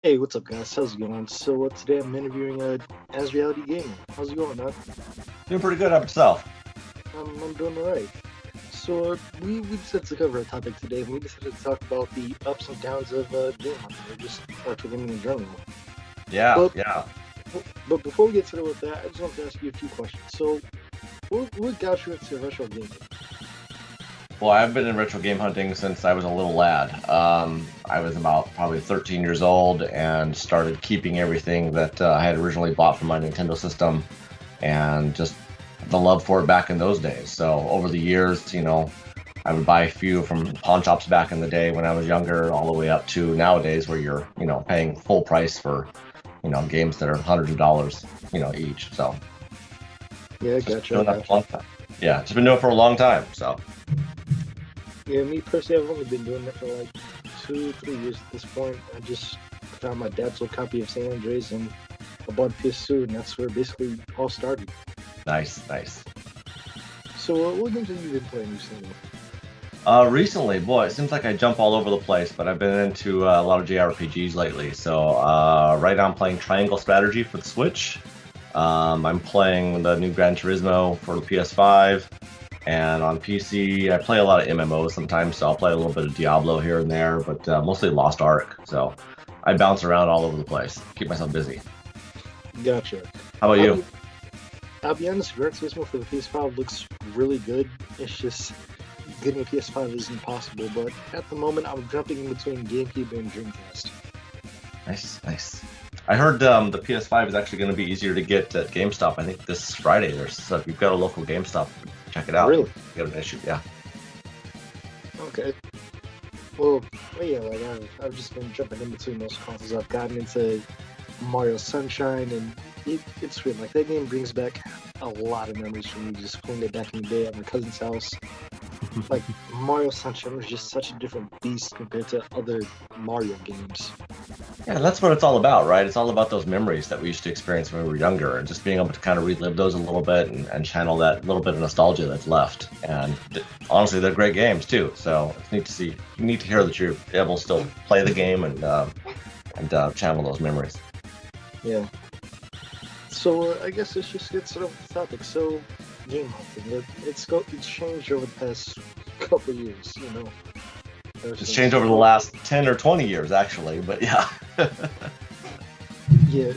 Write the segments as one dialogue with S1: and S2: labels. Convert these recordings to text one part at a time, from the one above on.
S1: Hey, what's up, guys? How's it going? Today I'm interviewing Azreality Gamer. How's it going, man?
S2: Doing pretty good. How about yourself?
S1: I'm doing alright. We decided to cover a topic today, and we decided to talk about the ups and downs of game hunting, or just retro gaming in general.
S2: Yeah,
S1: But
S2: yeah.
S1: but before we get started with that, I just wanted to ask you a few questions. What got you into retro gaming?
S2: Well, I've been in retro game hunting since I was a little lad. I was about probably 13 years old and started keeping everything that I had originally bought from my Nintendo system and just the love for it back in those days. So over the years, I would buy a few from pawn shops back in the day when I was younger, all the way up to nowadays where you're, paying full price for, games that are hundreds of dollars, each. So
S1: Yeah,
S2: just
S1: gotcha,
S2: doing that for a
S1: gotcha.
S2: long time. Yeah, just been doing it for a long time. So.
S1: Yeah, me personally, I've only been doing it for like 2, 3 years at this point. I just found my dad's old copy of San Andreas and I bought a PS2, and that's where it basically all started.
S2: Nice, nice.
S1: What games have you been playing recently?
S2: Recently, boy, it seems like I jump all over the place, but I've been into a lot of JRPGs lately. So, right now I'm playing Triangle Strategy for the Switch. I'm playing the new Gran Turismo for the PS5, and on PC, I play a lot of MMOs sometimes. So I'll play a little bit of Diablo here and there, but mostly Lost Ark. So I bounce around all over the place, keep myself busy.
S1: Gotcha.
S2: How about
S1: I'll
S2: you?
S1: be, I'll be honest, Gran Turismo for the PS5 looks really good. It's just getting a PS5 is impossible, but at the moment I'm jumping in between GameCube and Dreamcast.
S2: Nice, nice. I heard the PS5 is actually going to be easier to get at GameStop. I think this Friday. So if you've got a local GameStop, check it out. You
S1: Really?
S2: got an issue, yeah.
S1: Okay. Well, yeah, like I've just been jumping in between those consoles. I've gotten into Mario Sunshine, and it's weird. Like that game brings back a lot of memories for me. Just playing it back in the day at my cousin's house. Like Mario Sunshine was just such a different beast compared to other Mario games.
S2: Yeah, that's what it's all about, right? It's all about those memories that we used to experience when we were younger and just being able to kind of relive those a little bit and channel that little bit of nostalgia that's left. And honestly, they're great games too. So it's neat to see, neat to hear that you're able to still play the game and channel those memories.
S1: Yeah. I guess let's just get started with the topic. Game hunting. It's changed over the past couple years. Ever
S2: It's
S1: since
S2: changed over the last 10 or 20 years, actually, but yeah.
S1: yeah,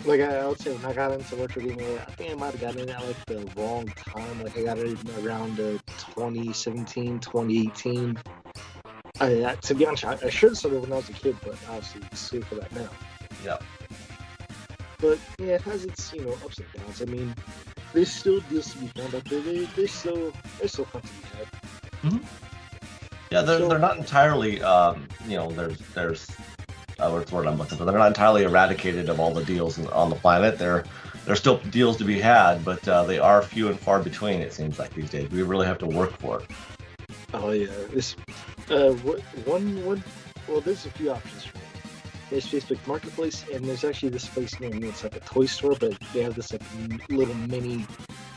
S1: like I would say when I got into retro gaming, I think I might have gotten in at like the wrong time. Like I got it around 2017, 2018. To be honest, I should have started when I was a kid, but obviously it's too late for that now.
S2: Yeah.
S1: But yeah, it has its ups and downs. I mean, there's still deals to be found out there. They're still fun to be had.
S2: Mhm. Yeah, they're
S1: So
S2: not entirely, there's what's the word I'm looking for? They're not entirely eradicated of all the deals on the planet. There's still deals to be had, but they are few and far between. It seems like these days we really have to work for it.
S1: oh yeah, this one. Well, there's a few options for me. There's Facebook Marketplace, and there's actually this place near me. It's like a toy store, but they have this like little mini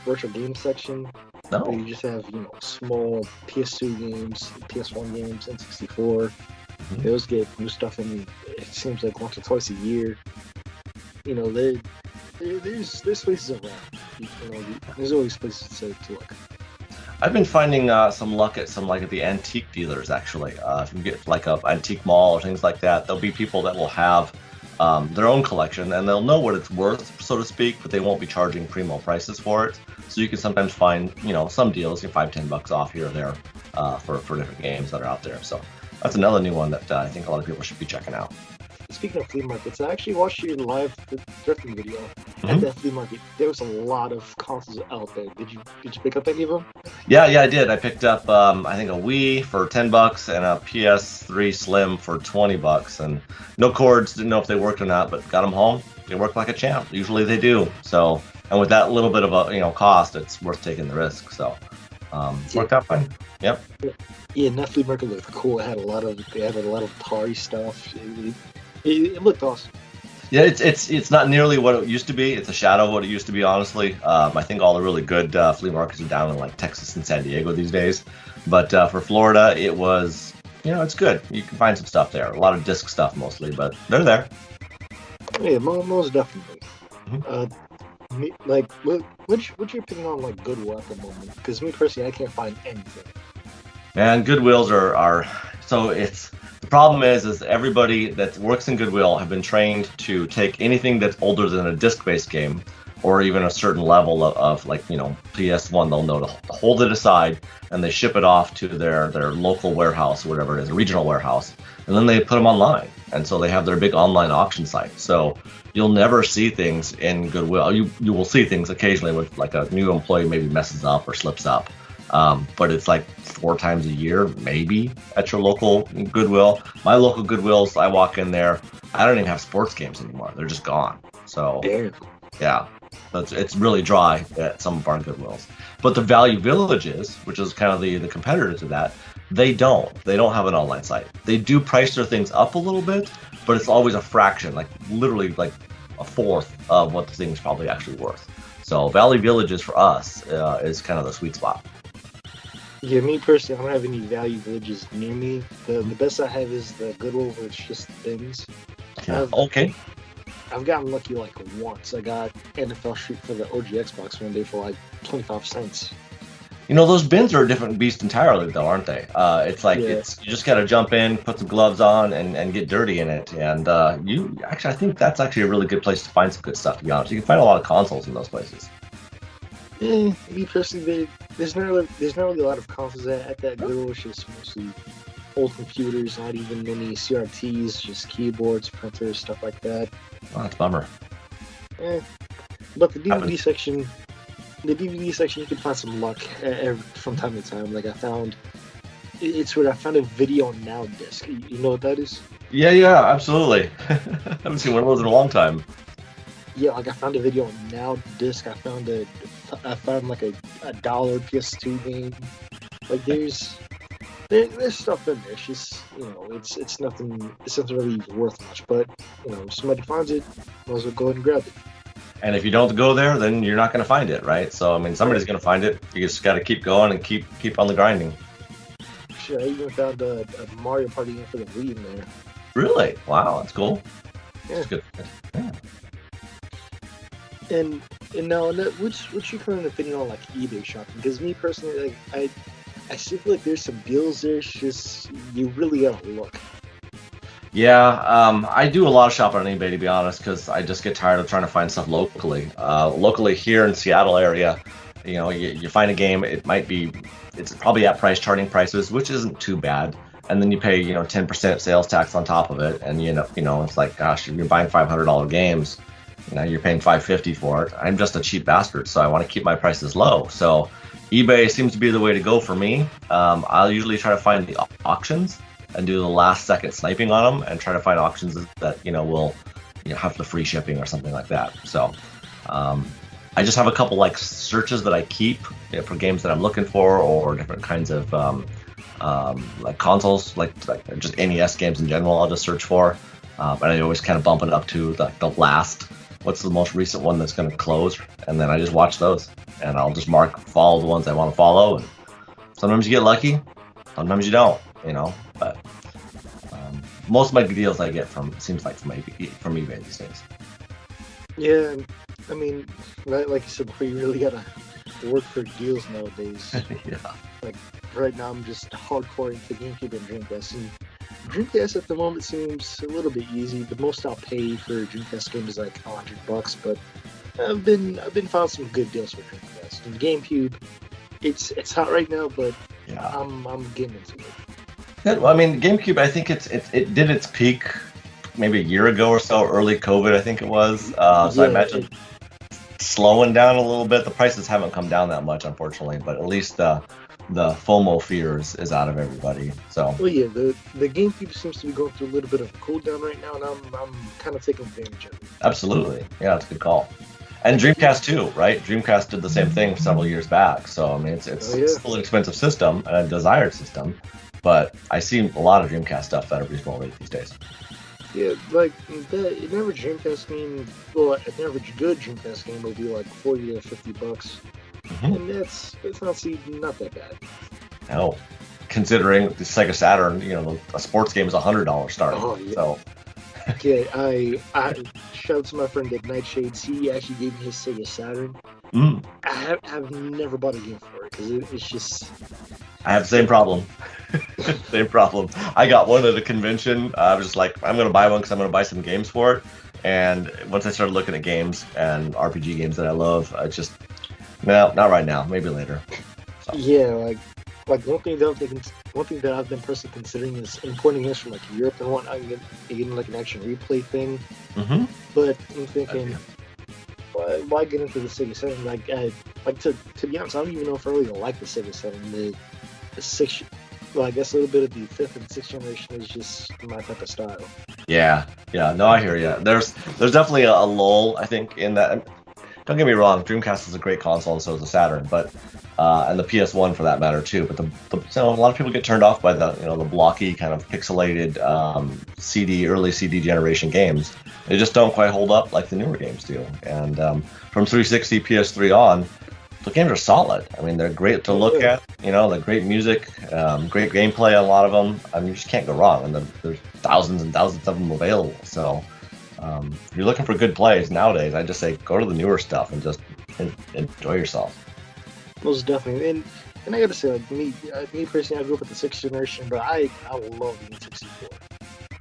S1: virtual game section where
S2: No.
S1: you just have small PS2 games, PS1 games, N64.
S2: Mhm.
S1: They always get new stuff in. It seems like once or twice a year. There's places around. There's always places to look.
S2: I've been finding some luck at some like at the antique dealers actually. If you get like a antique mall or things like that, there'll be people that will have their own collection and they'll know what it's worth, so to speak, but they won't be charging primo prices for it. So you can sometimes find some deals, $5-10 off here or there for different games that are out there. So that's another new one that I think a lot of people should be checking out.
S1: Speaking of flea markets, I actually watched your live thrifting video at
S2: Mhm.
S1: that flea market. There was a lot of consoles out there. Did you pick up any of them?
S2: Yeah, yeah, I did. I picked up I think a Wii for $10 and a PS3 Slim for $20, and no cords. Didn't know if they worked or not, but got them home. They work like a champ. Usually they do. So, and with that little bit of a cost, it's worth taking the risk. So,
S1: Yeah,
S2: worked out fine. Yep.
S1: yeah. And that flea market looked cool. They had a lot of Atari stuff. It looked awesome.
S2: Yeah, it's not nearly what it used to be. It's a shadow of what it used to be, honestly. I think all the really good flea markets are down in like Texas and San Diego these days. But for Florida, it's good. You can find some stuff there. A lot of disc stuff mostly, but they're there.
S1: Yeah, most definitely.
S2: Mhm.
S1: Like, what's your opinion on like Goodwill at the moment? Because me personally, I can't find anything.
S2: Man, Goodwills are so it's the problem is everybody that works in Goodwill have been trained to take anything that's older than a disc-based game or even a certain level of like, PS1, they'll know to hold it aside and they ship it off to their local warehouse, whatever it is, a regional warehouse, and then they put them online. And so they have their big online auction site. So you'll never see things in Goodwill. You will see things occasionally with like a new employee maybe messes up or slips up. But it's like 4 times a year, maybe, at your local Goodwill. My local Goodwills, I walk in there, I don't even have sports games anymore. They're just gone. So,
S1: Damn.
S2: yeah, it's really dry at some of our Goodwills. But the Value Villages, which is kind of the competitor to that, they don't have an online site. They do price their things up a little bit, but it's always a fraction, like literally like a fourth of what the thing's probably actually worth. So Valley Villages for us is kind of the sweet spot.
S1: Yeah, me personally, I don't have any Value Villages near me. The best I have is the Goodwill, where it's just things.
S2: Yeah. Okay.
S1: I've gotten lucky like once. I got NFL Street for the OG Xbox one day for like 25 cents.
S2: Those bins are a different beast entirely, though, aren't they? It's like
S1: Yeah.
S2: you just gotta jump in, put some gloves on, and get dirty in it. And you actually, I think that's actually a really good place to find some good stuff. To be honest, you can find a lot of consoles in those places.
S1: Me personally, there's not really a lot of consoles at that Goodwill. It's just mostly old computers, not even many CRTs, just keyboards, printers, stuff like that.
S2: Oh, that's a bummer.
S1: But the DVD section, you can find some luck from time to time. Like it's where I found a Video Now disc. You know what that is?
S2: Yeah, absolutely. I haven't seen one of those in a long time.
S1: Yeah, like I found a Video Now disc. I found like a dollar PS2 game. Like there's stuff in there. It's just it's nothing really worth much. But if somebody finds it, might as well go ahead and grab it.
S2: And if you don't go there, then you're not going to find it, right? So I mean, somebody's going to find it. You just got to keep going and keep on the grinding.
S1: Shit, I even found a Mario Party game for the Wii in there.
S2: Really? Wow, that's cool.
S1: Yeah.
S2: That's good. Yeah.
S1: And now, what's your current opinion on like eBay shopping? Because me personally, like I still feel like there's some deals there. It's just you really gotta look.
S2: Yeah, I do a lot of shopping on eBay, to be honest, because I just get tired of trying to find stuff locally. Locally here in Seattle area, you find a game, it's probably at charting prices, which isn't too bad. And then you pay, 10% sales tax on top of it, and it's like, gosh, you're buying $500 games, you're paying $550 for it. I'm just a cheap bastard, so I want to keep my prices low. So eBay seems to be the way to go for me. I'll usually try to find the auctions and do the last second sniping on them and try to find auctions that will have the free shipping or something like that. So I just have a couple like searches that I keep for games that I'm looking for, or different kinds of like consoles, like just NES games in general. I'll just search for, and I always kind of bump it up to the last. What's the most recent one that's going to close, and then I just watch those, and I'll just follow the ones I want to follow. And sometimes you get lucky, sometimes you don't, But most of my deals I get from eBay these days.
S1: Yeah, I mean, like you said before, you really gotta work for deals nowadays.
S2: Yeah.
S1: Like right now, I'm just hardcore into GameCube and Dreamcast, and Dreamcast at the moment seems a little bit easy. The most I'll pay for a Dreamcast game is like $100, but I've been found some good deals for Dreamcast. And GameCube, it's hot right now, but
S2: Yeah.
S1: I'm getting into it.
S2: Good. Well, I mean, GameCube, I think it did its peak maybe a year ago or so, early COVID, I think it was. So I imagine slowing down a little bit. The prices haven't come down that much, unfortunately, but at least the FOMO fears is out of everybody. So.
S1: Well, yeah, the GameCube seems to be going through a little bit of a cool down right now, and I'm kind of taking advantage of it.
S2: Absolutely, yeah, it's a good call. And Dreamcast too, right? Dreamcast did the same thing several years back. So I mean, it's still an expensive system and a desired system, but I see a lot of Dreamcast stuff at a reasonable rate these days.
S1: Yeah, like an average Dreamcast game, well, an average good Dreamcast game will be like $40 to $50,
S2: Mm-hmm.
S1: and that's honestly not that bad.
S2: No, considering the Sega Saturn, a sports game is $100 starting.
S1: Oh yeah.
S2: So
S1: Yeah, I shout out to my friend Dick Nightshades. He actually gave me his Sega Saturn.
S2: mm,
S1: I've never bought a game for it because it's just.
S2: I have the same problem. Same problem. I got one at a convention. I was just like, I'm gonna buy one because I'm gonna buy some games for it. And once I started looking at games and RPG games that I love, I just no, not right now. Maybe later. So.
S1: Yeah, like one thing that I've been personally considering is importing this from like Europe and whatnot, getting like an action replay thing.
S2: Mm-hmm.
S1: But I'm thinking, why get into the Sega Saturn? Like to be honest, I don't even know if I really like the Sega Saturn. The sixth, well, I guess a little bit of the fifth and sixth generation is just my type of style.
S2: Yeah. No, I hear you. There's definitely a lull, I think, in that. Don't get me wrong, Dreamcast is a great console, and so is the Saturn, but and the PS1 for that matter too. But a lot of people get turned off by the the blocky kind of pixelated early CD generation games. They just don't quite hold up like the newer games do. And from 360, PS3 on, the games are solid. I mean, they're great to look at. They're great music, great gameplay. A lot of them. I mean, you just can't go wrong. And there's thousands and thousands of them available. So. If you're looking for good plays nowadays, I just say go to the newer stuff and just enjoy yourself.
S1: Most definitely, and I gotta say, like me personally, I grew up with the sixth generation, but I love the N64.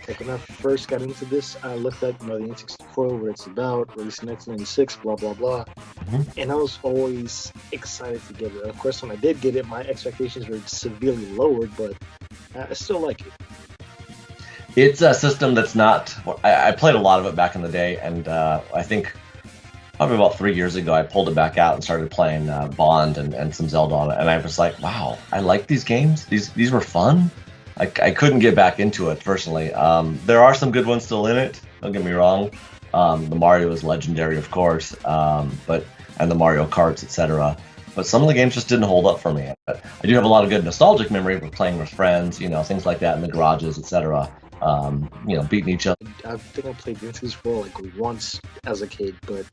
S1: Like when I first got into this, I looked at the N64, what it's about, released in 1996, blah blah blah, and I was always excited to get it. Of course, when I did get it, my expectations were severely lowered, but I still like it.
S2: It's a system that's not. I played a lot of it back in the day, and I think probably about 3 years ago, I pulled it back out and started playing Bond and some Zelda on it, and I was like, wow, I like these games. These were fun. I couldn't get back into it personally. There are some good ones still in it. Don't get me wrong. The Mario is legendary, of course, and the Mario Karts, etc. But some of the games just didn't hold up for me. But I do have a lot of good nostalgic memory of playing with friends, things like that in the garages, etc. Beating each other.
S1: I think I played N64 like once as a kid, but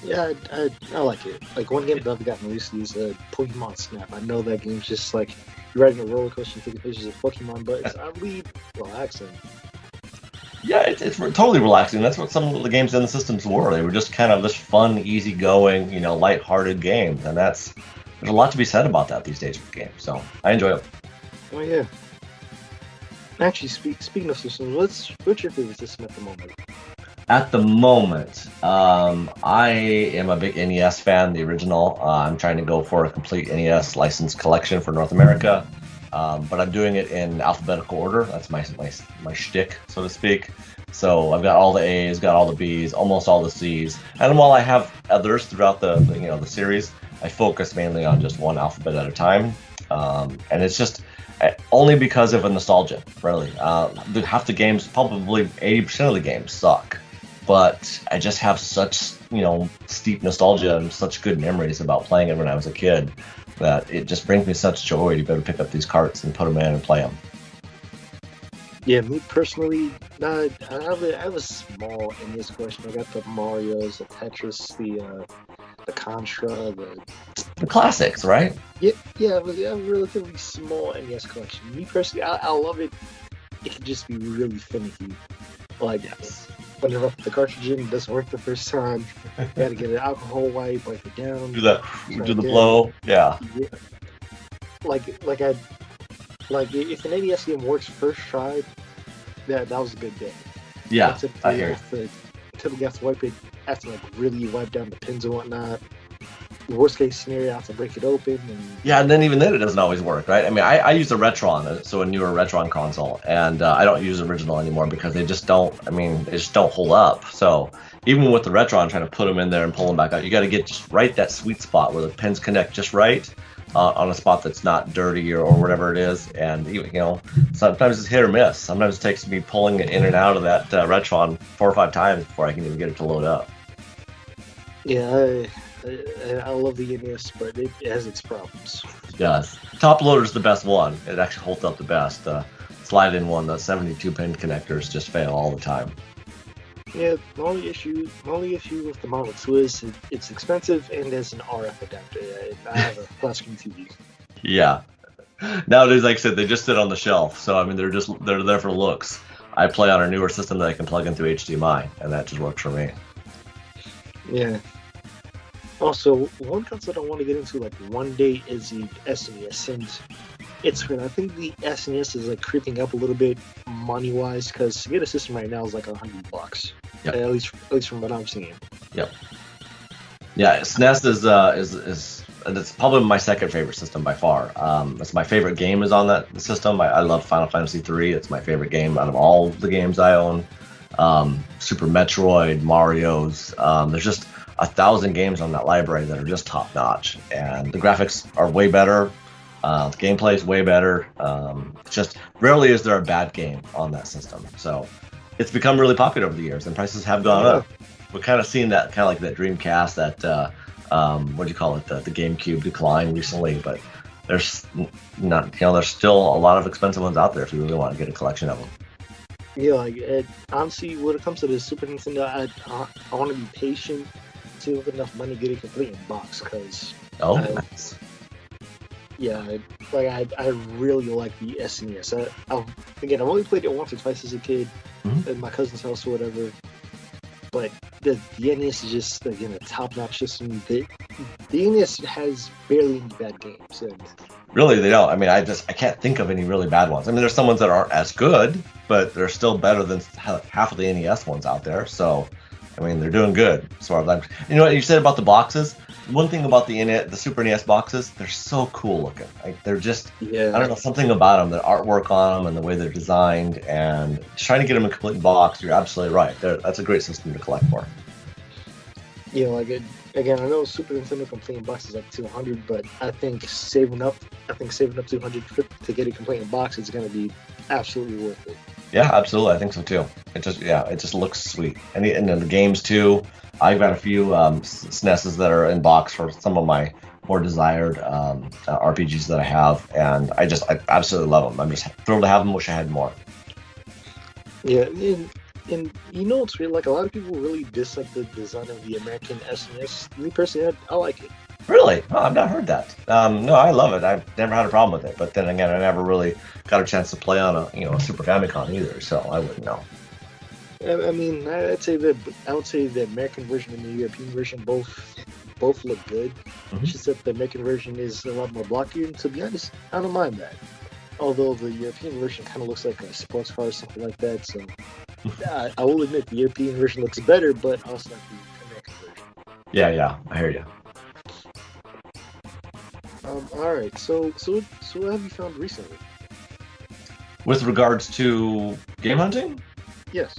S1: yeah, I like it. Like one game that I've gotten recently is Pokemon Snap. I know that game's just like you're riding a roller coaster and taking pictures of Pokemon, but it's oddly relaxing.
S2: Yeah, it's totally relaxing. That's what some of the games in the systems were. They were just kind of this fun, easygoing, lighthearted games, and there's a lot to be said about that these days with games. So I enjoy it.
S1: Oh yeah. Actually, speaking of systems, what's your favorite system at the moment?
S2: At the moment, I am a big NES fan, the original. I'm trying to go for a complete NES license collection for North America, but I'm doing it in alphabetical order. That's my shtick, so to speak. So I've got all the A's, got all the B's, almost all the C's, and while I have others throughout the series, I focus mainly on just one alphabet at a time, and it's just. Only because of a nostalgia, really. Half the games, probably 80% of the games suck. But I just have such, steep nostalgia and such good memories about playing it when I was a kid that it just brings me such joy to be able to pick up these carts and put them in and play them.
S1: Yeah, me personally, I have a small NES collection. I got the Marios, the Tetris, the Contra,
S2: the classics, right?
S1: Yeah, I have a relatively small NES collection. Me personally, I love it. It can just be really finicky. Like, whenever I put the cartridge in, it doesn't work the first time. You gotta get an alcohol wipe, wipe it down.
S2: Do the blow, yeah.
S1: If an NES game works first try, that was a good day.
S2: Yeah, I hear you.
S1: Typically have to wipe it, have to really wipe down the pins and whatnot. Worst case scenario, I have to break it open.
S2: And then even then it doesn't always work, right? I mean, I use a Retron, so a newer Retron console, and I don't use original anymore because they just don't hold up. So even with the Retron, trying to put them in there and pull them back out, you got to get just right that sweet spot where the pins connect just right on a spot that's not dirty or whatever it is. And sometimes it's hit or miss. Sometimes it takes me pulling it in and out of that Retron 4 or 5 times before I can even get it to load up.
S1: Yeah, I love the NES, but it has its problems.
S2: It does. Top loader's the best one. It actually holds up the best. Slide in one, the 72 pin connectors just fail all the time.
S1: Yeah, the only issue with the Model 2 is it's expensive and there's an RF adapter. I have a flat screen TV.
S2: Yeah, Nowadays, like I said, they just sit on the shelf. So I mean, they're there for looks. I play on a newer system that I can plug in through HDMI, and that just works for me.
S1: Yeah. Also, one concept I want to get into like one day is the SNES, and it's weird. I think the SNES is like creeping up a little bit money wise because to get a system right now is like $100.
S2: Yep.
S1: At least from what I'm seeing.
S2: Yep. Yeah, SNES is and it's probably my second favorite system by far. It's my favorite game is on that system. I love Final Fantasy 3. It's my favorite game out of all the games I own. Super Metroid, Mario's. There's just 1,000 games on that library that are just top notch, and the graphics are way better. The gameplay is way better. Just rarely is there a bad game on that system. So it's become really popular over the years, and prices have gone up. We're kind of seeing that, kind of like that Dreamcast, that what do you call it, the GameCube decline recently. But there's not, there's still a lot of expensive ones out there if you really want to get a collection of them.
S1: Yeah, like honestly, when it comes to the Super Nintendo, I want to be patient to have enough money to get it complete in box, because
S2: nice.
S1: Yeah, I really like the SNES. I've only played it once or twice as a kid at my cousin's house or whatever. But the NES is just, again, a top-notch system. The NES has barely any bad games. And
S2: really, they don't. I mean, I can't think of any really bad ones. I mean, there's some ones that aren't as good, but they're still better than half of the NES ones out there. So, I mean, they're doing good as far as I'm. You know what you said about the boxes? One thing about the Super NES boxes, they're so cool looking. Like, they're just, I don't know, something about them, the artwork on them and the way they're designed, and trying to get them in a complete box, you're absolutely right. That's a great system to collect for.
S1: Yeah, again, I know Super Nintendo complete in box is like $200, but I think saving up $200 to get a complete in box is going to be absolutely worth it.
S2: Yeah, absolutely. I think so too. It just looks sweet. And then the games too. I've got a few SNESs that are in box for some of my more desired RPGs that I have, and I absolutely love them. I'm just thrilled to have them. Wish I had more.
S1: Yeah, and you know what's weird? Like, a lot of people really dislike the design of the American SNES. Me personally, I like it.
S2: Really? Oh, I've not heard that. No, I love it. I've never had a problem with it. But then again, I never really got a chance to play on a Super Famicom either, so I wouldn't know.
S1: I mean, I would say the American version and the European version both look good. It's just that the American version is a lot more blocky, and to be honest, I don't mind that. Although the European version kind of looks like a sports car or something like that, so I will admit the European version looks better, but I also like the American version.
S2: Yeah, I hear you.
S1: All right, so what have you found recently?
S2: With regards to game hunting?
S1: Yes.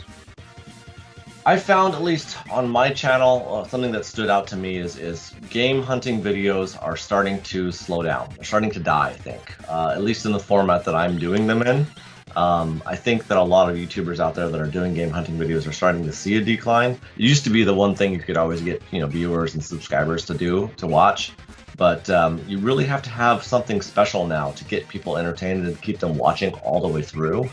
S2: I found, at least on my channel, something that stood out to me is game hunting videos are starting to slow down. They're starting to die, I think, at least in the format that I'm doing them in. I think that a lot of YouTubers out there that are doing game hunting videos are starting to see a decline. It used to be the one thing you could always get, viewers and subscribers to watch. But you really have to have something special now to get people entertained and keep them watching all the way through.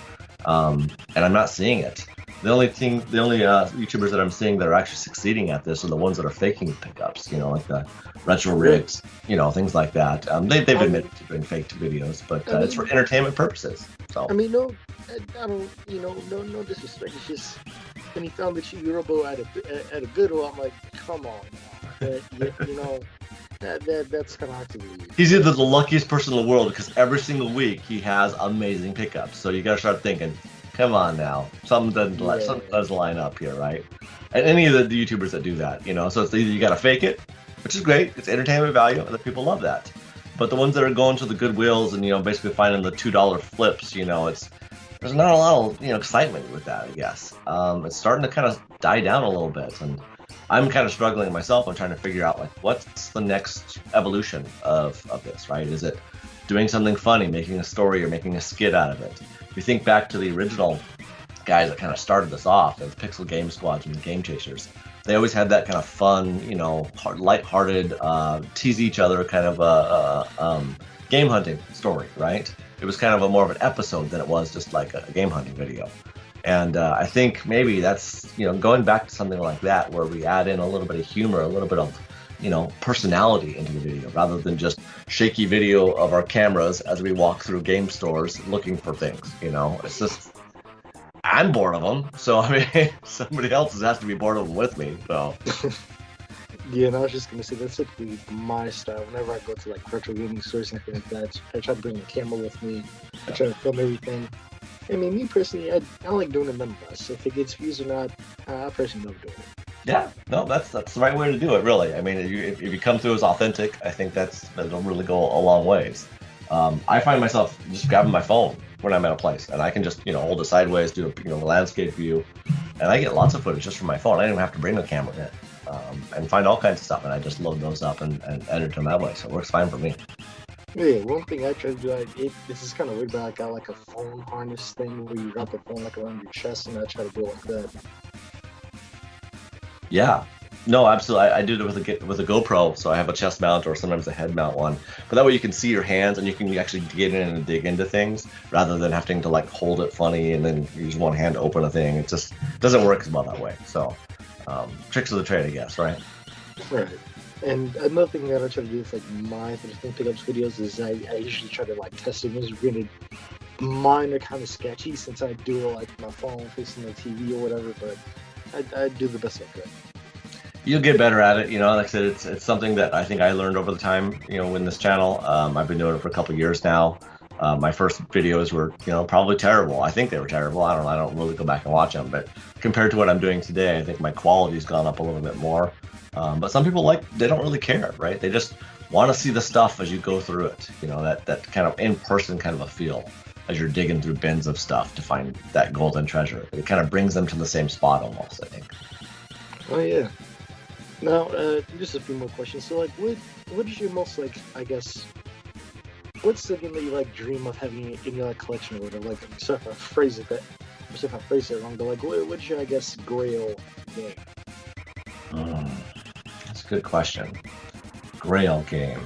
S2: And I'm not seeing it. The only YouTubers that I'm seeing that are actually succeeding at this are the ones that are faking pickups, like the retro rigs, things like that. They've admitted to doing fake videos, but it's for entertainment purposes. So
S1: I mean, no, I don't, no disrespect. It's just when he found the Chibi Robo at a Goodwill, I'm like, come on, that's kind of hard to believe.
S2: He's either the luckiest person in the world because every single week he has amazing pickups. So you got to start thinking, come on now, something does line up here, right? And any of the YouTubers that do that, so it's either you got to fake it, which is great, it's entertainment value, and the people love that. But the ones that are going to the Goodwills and basically finding the $2 flips, there's not a lot of excitement with that, I guess. It's starting to kind of die down a little bit, and I'm kind of struggling myself. I'm trying to figure out what's the next evolution of this, right? Is it doing something funny, making a story, or making a skit out of it? If you think back to the original guys that kind of started this off, as Pixel Game Squads and the Game Chasers, they always had that kind of fun, lighthearted, tease each other kind of game hunting story, right? It was kind of more of an episode than it was just like a game hunting video. And I think maybe that's, going back to something like that, where we add in a little bit of humor, a little bit of, personality into the video rather than just shaky video of our cameras as we walk through game stores looking for things. It's just I'm bored of them, so I mean somebody else has to be bored of them with me. So
S1: Yeah, and I was just gonna say that's typically my style. Whenever I go to like retro gaming stores and anything like that, I try to bring a camera with me. I try to film everything. I mean, me personally, I like doing it nonetheless. If it gets views or not, I personally love doing it.
S2: yeah, no, that's the right way to do it, really. I mean, if you come through as authentic, I think that'll really go a long ways. I find myself just grabbing my phone when I'm at a place, and I can just hold it sideways, do a landscape view, and I get lots of footage just from my phone. I don't even have to bring the camera in, and find all kinds of stuff, and I just load those up and edit them that way. So it works fine for me.
S1: Yeah, one thing I try to do, this is kind of weird, but I got like a phone harness thing where you wrap the phone like around your chest, and I try to do it like that.
S2: Yeah, no, absolutely. I do it with a GoPro, so I have a chest mount or sometimes a head mount one. But that way you can see your hands and you can actually get in and dig into things rather than having to like hold it funny and then use one hand to open a thing. It just doesn't work as well that way. So tricks of the trade, I guess, right?
S1: Right. And another thing that I try to do with like my thing pickups videos is I usually try to like test it. Granted, mine are kind of sketchy since I do it like my phone facing the TV or whatever, but I do the best I could.
S2: You'll get better at it, like I said, it's something that I think I learned over the time, in this channel. I've been doing it for a couple of years now. My first videos were, probably terrible. I think they were terrible. I don't really go back and watch them, but compared to what I'm doing today, I think my quality's gone up a little bit more. But some people they don't really care, right? They just want to see the stuff as you go through it, that kind of in-person kind of a feel as you're digging through bins of stuff to find that golden treasure. It kind of brings them to the same spot almost, I think.
S1: Oh yeah. Now, just a few more questions. So, like, what is your most, like, I guess, what's the game that you, like, dream of having in your, like, collection or whatever? Like, I'm sorry if I phrase it wrong, but, like, what's your, I guess, grail game?
S2: That's a good question. Grail game.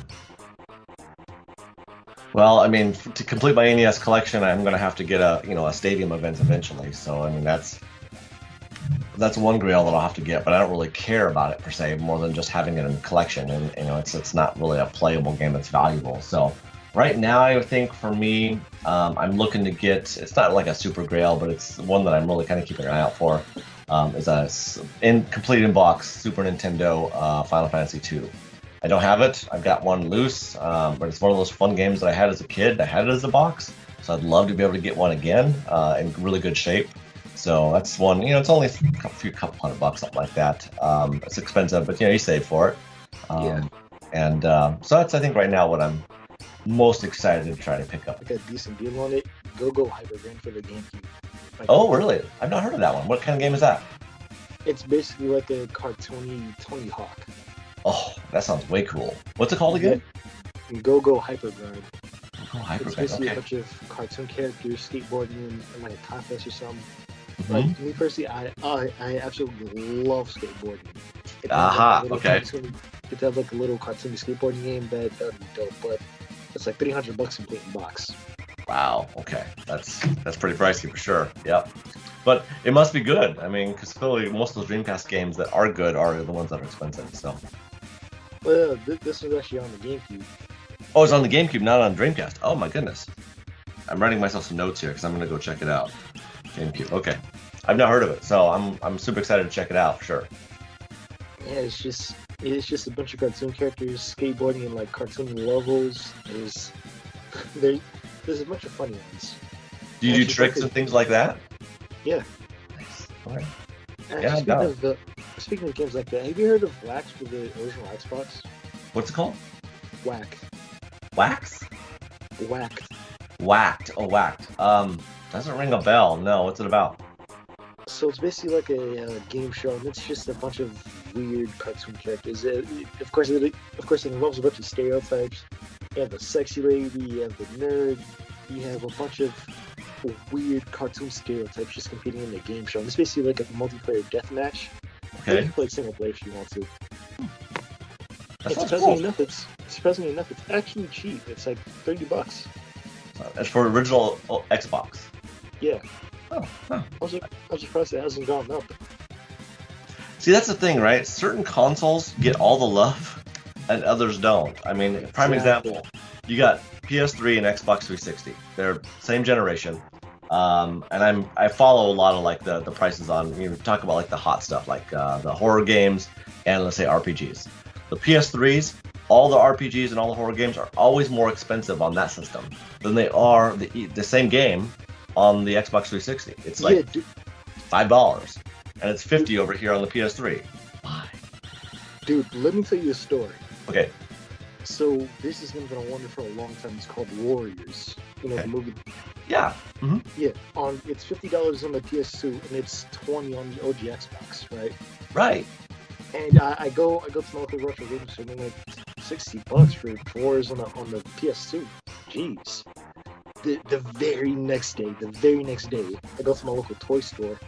S2: Well, I mean, to complete my NES collection, I'm going to have to get a stadium event eventually. So, I mean, that's one grail that I'll have to get, but I don't really care about it per se, more than just having it in the collection. And it's not really a playable game that's valuable. So right now, I think for me, I'm looking to get. It's not like a super grail, but it's one that I'm really kind of keeping an eye out for. Is a complete in box Super Nintendo Final Fantasy II. I don't have it. I've got one loose, but it's one of those fun games that I had as a kid. I had it as a box, so I'd love to be able to get one again in really good shape. So that's one. It's only a couple $100, something like that. It's expensive, but you save for it.
S1: Yeah.
S2: And so that's, I think, right now what I'm most excited to try to pick up.
S1: Like a decent deal on it. Go Hyper Grand for the GameCube. Like,
S2: oh, really? I've not heard of that one. What kind of game is that?
S1: It's basically like a cartoony Tony Hawk.
S2: Oh, that sounds way cool. What's it called again?
S1: Go Hyper Grind.
S2: Go Hyper
S1: It's
S2: Grind.
S1: basically
S2: Okay.
S1: a bunch of cartoon characters skateboarding in like a contest or something.
S2: Mhm.
S1: Like me personally, I absolutely love skateboarding. If
S2: Aha,
S1: they have, like,
S2: okay.
S1: If they have like a little cartoony skateboarding game, that would be dope. But it's like $300 complete in box.
S2: Wow. Okay. That's pretty pricey for sure. Yep. But it must be good. I mean, because clearly most of those Dreamcast games that are good are the ones that are expensive. So.
S1: Well, this was actually on the GameCube.
S2: Oh, it's on the GameCube, not on Dreamcast. Oh my goodness. I'm writing myself some notes here because I'm gonna go check it out. GameCube. Okay. I've not heard of it, so I'm super excited to check it out for sure.
S1: Yeah, it's just a bunch of cartoon characters skateboarding in like cartoon levels. There's a bunch of funny ones.
S2: Do you do tricks and things like that?
S1: Yeah.
S2: Nice. All right.
S1: Actually, speaking of games like that, have you heard of Wax for the original Xbox?
S2: What's it called?
S1: Whack.
S2: Wax?
S1: Whacked.
S2: Whacked. Oh, whacked. Doesn't ring a bell. No. What's it about?
S1: So it's basically like a game show, and it's just a bunch of weird cartoon characters. Of course, it involves a bunch of stereotypes. You have the sexy lady, you have the nerd, you have a bunch of weird cartoon stereotypes just competing in the game show. And it's basically like a multiplayer deathmatch.
S2: Okay.
S1: You can play single player if you want to.
S2: That sounds
S1: Surprisingly enough, it's actually cheap. It's like $30.
S2: That's for original Xbox.
S1: Yeah.
S2: Oh, huh.
S1: I'm surprised it hasn't gone up.
S2: See, that's the thing, right? Certain consoles get all the love, and others don't. I mean, prime example, you got PS3 and Xbox 360. They're same generation. And I follow a lot of like the prices on, you know, talk about like the hot stuff, like the horror games and let's say RPGs. The PS3s, all the RPGs and all the horror games are always more expensive on that system than they are the same game on the Xbox 360. It's like $5, and it's $50 over here on the PS3. Why?
S1: Dude, let me tell you a story.
S2: Okay.
S1: So this has been on Wonder for a long time. It's called Warriors. You know, the movie.
S2: Yeah. Mm-hmm.
S1: Yeah. It's $50 on the PS2 and it's $20 on the OG Xbox, right?
S2: Right.
S1: And I go to my local retro game store and like $60 for Warriors on the PS2. Jeez. The very next day, I go to my local toy store.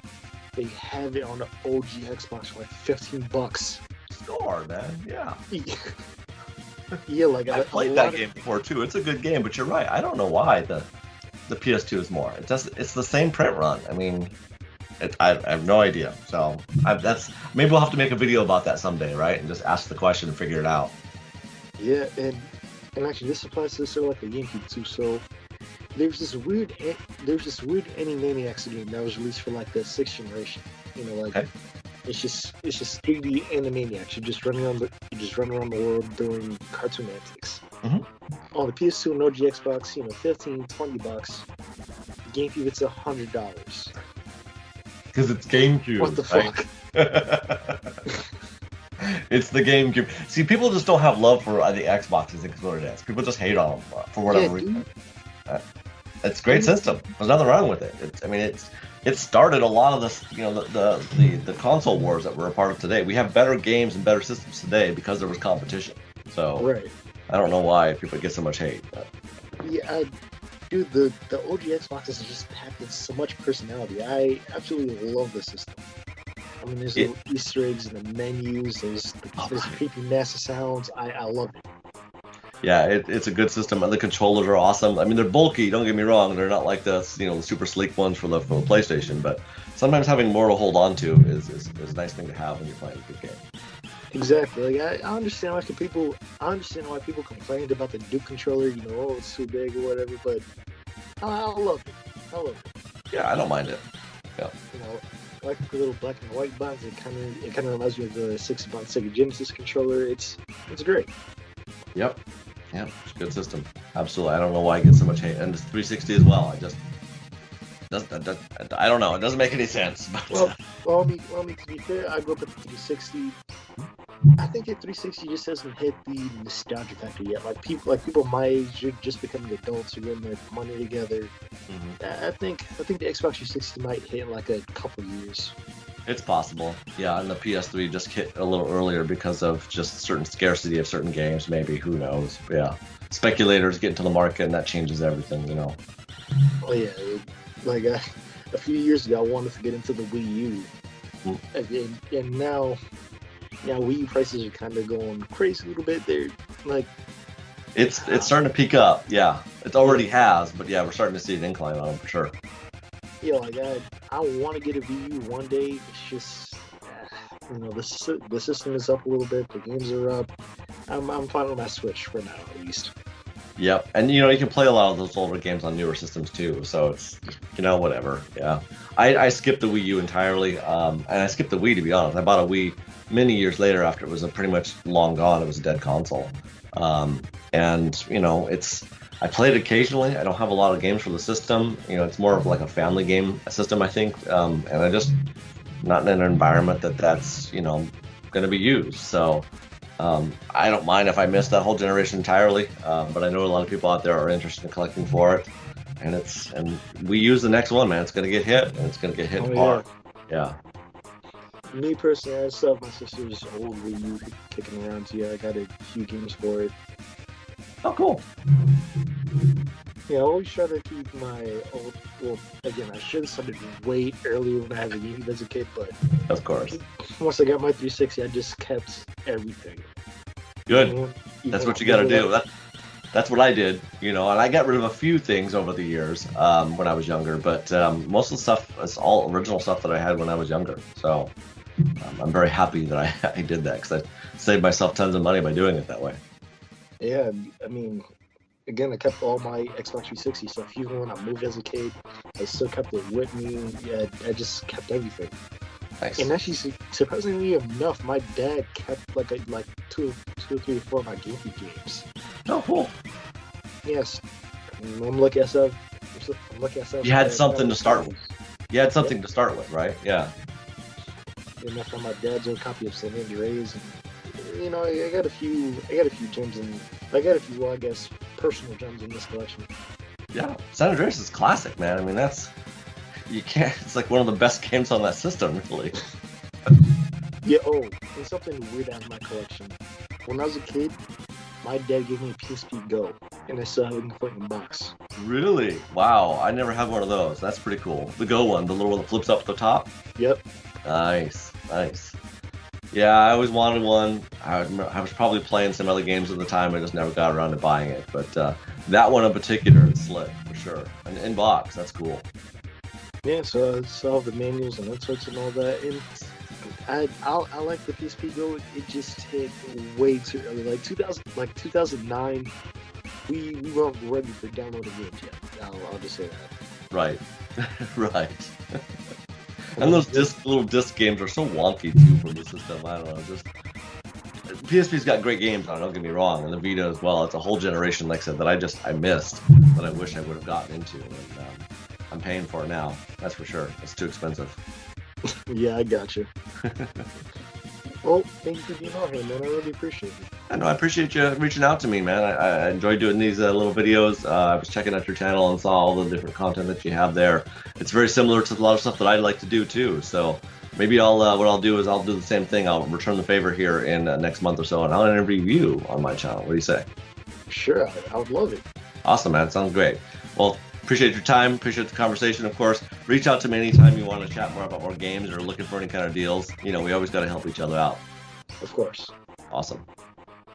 S1: They have it on the OG Xbox for like $15.
S2: Score, man. Yeah.
S1: Yeah, like
S2: I played that game before too. It's a good game, but you're right. I don't know why the PS2 is more. It's the same print run. I mean, I have no idea. So maybe we'll have to make a video about that someday, right? And just ask the question and figure it out.
S1: Yeah, and actually this applies to sort of like the GameCube too. So there's this weird Animaniacs game that was released for like the 6th generation. You know, like. Okay. It's just 3D Animaniacs. You just run around the world doing cartoon antics.
S2: Mm-hmm.
S1: On the PS2 and OG Xbox, you know, $15, $20. GameCube, it's $100.
S2: Because it's GameCube.
S1: What the fuck?
S2: It's the GameCube. See, people just don't have love for the Xboxes and what it is. People just hate on them for whatever reason. It's a great system. There's nothing wrong with it. It started a lot of this, you know, the console wars that we're a part of today. We have better games and better systems today because there was competition. So
S1: right.
S2: I don't know why people get so much hate. But.
S1: Yeah, dude, the OG Xboxes are just packed with so much personality. I absolutely love the system. I mean, there's little Easter eggs in the menus. There's creepy NASA sounds. I love it.
S2: Yeah, it's a good system. The controllers are awesome. I mean, they're bulky. Don't get me wrong. They're not like the super sleek ones for the PlayStation. But sometimes having more to hold on to is a nice thing to have when you're playing a good game.
S1: Exactly. Like I understand why people complained about the Duke controller. You know, oh, it's too big or whatever. But I love it.
S2: Yeah, I don't mind it. Yeah.
S1: You know, like the little black and white buttons. It kind of reminds me of the 6-button Sega Genesis controller. It's great.
S2: Yep. Yeah, it's a good system. Absolutely. I don't know why I get so much hate. And it's 360 as well. I don't know. It doesn't make any sense. But...
S1: Well, I mean, to be fair, I grew up with the 360. I think the 360 just hasn't hit the nostalgia factor yet. Like people my age are just becoming adults who are getting their money together. Mm-hmm. I think the Xbox 360 might hit in like a couple years.
S2: It's possible, yeah, and the PS3 just hit a little earlier because of just certain scarcity of certain games, maybe, who knows, yeah. Speculators get into the market and that changes everything, you know.
S1: Oh yeah, like a few years ago I wanted to get into the Wii U, and now Wii U prices are kind of going crazy a little bit. They're like...
S2: It's starting to peak up, yeah. It already has, but yeah, we're starting to see an incline on them for sure.
S1: Yeah, like I want to get a Wii U one day. It's just, you know, the system is up a little bit. The games are up. I'm fine with my Switch for now, at least.
S2: Yep, and you know you can play a lot of those older games on newer systems too. So it's, you know, whatever. Yeah, I skipped the Wii U entirely, and I skipped the Wii, to be honest. I bought a Wii many years later after it was pretty much long gone. It was a dead console, and you know I play it occasionally. I don't have a lot of games for the system. You know, it's more of like a family game system, I think. And I just not in an environment that's, you know, going to be used. So I don't mind if I miss that whole generation entirely. But I know a lot of people out there are interested in collecting for it. And we use the next one, man. It's going to get hit, and it's going to get hit hard. Yeah.
S1: Me personally, I still have my sister's old Wii U kicking around here. I got a few games for it.
S2: Oh, cool.
S1: Yeah, I always try to keep my old... Well, again, I should have started way earlier when I had a GameCube as a kid, but...
S2: Of course.
S1: Once I got my 360, I just kept everything.
S2: Good. That's what you got to do. that's what I did, and I got rid of a few things over the years when I was younger, but most of the stuff is all original stuff that I had when I was younger. So I'm very happy that I did that because I saved myself tons of money by doing it that way.
S1: Yeah, I mean, again, I kept all my Xbox 360 stuff. Even when I moved as a kid, I still kept it with me. Yeah, I just kept everything.
S2: Nice.
S1: And actually, surprisingly enough, my dad kept like two or three or four of my GameCube games.
S2: Oh, cool.
S1: Yes, I'm lucky myself.
S2: You had something to start with. You had something to start with, right? Yeah.
S1: And I found my dad's old copy of San Andreas, and I got a few gems, and I got a few, well, I guess, personal gems in this collection.
S2: Yeah, San Andreas is classic, man. I mean, you can't. It's like one of the best games on that system, really.
S1: Yeah. Oh, and something weird out of my collection. When I was a kid, my dad gave me a PSP Go, and I still have it in the fucking box.
S2: Really? Wow, I never had one of those. That's pretty cool. The Go one, the little one that flips up at the top.
S1: Yep.
S2: Nice. Yeah, I always wanted one. I was probably playing some other games at the time. I just never got around to buying it. But that one in particular is slick for sure. And in box, that's cool.
S1: Yeah, so I saw the manuals and inserts and all that, and I like the PSP Go. It just hit way too early. Like 2009, we weren't ready for downloading games yet. I'll just say that.
S2: Right, right. And those little disc games are so wonky too for the system. I don't know. Just PSP's got great games on it. Don't get me wrong, and the Vita as well. It's a whole generation, like I said, that I missed, that I wish I would have gotten into, and I'm paying for it now. That's for sure. It's too expensive.
S1: Yeah, I got you. Well, thank you for being on here, man. I really appreciate it.
S2: I know. I appreciate you reaching out to me, man. I enjoy doing these little videos. I was checking out your channel and saw all the different content that you have there. It's very similar to a lot of stuff that I'd like to do too. So maybe what I'll do is I'll do the same thing. I'll return the favor here in next month or so, and I'll interview you on my channel. What do you say?
S1: Sure, I would love it.
S2: Awesome, man. Sounds great. Well, appreciate your time. Appreciate the conversation, of course. Reach out to me anytime you want to chat more about more games or looking for any kind of deals. We always got to help each other out.
S1: Of course.
S2: Awesome.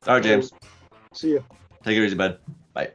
S2: All right, James.
S1: See ya.
S2: Take it easy, bud. Bye.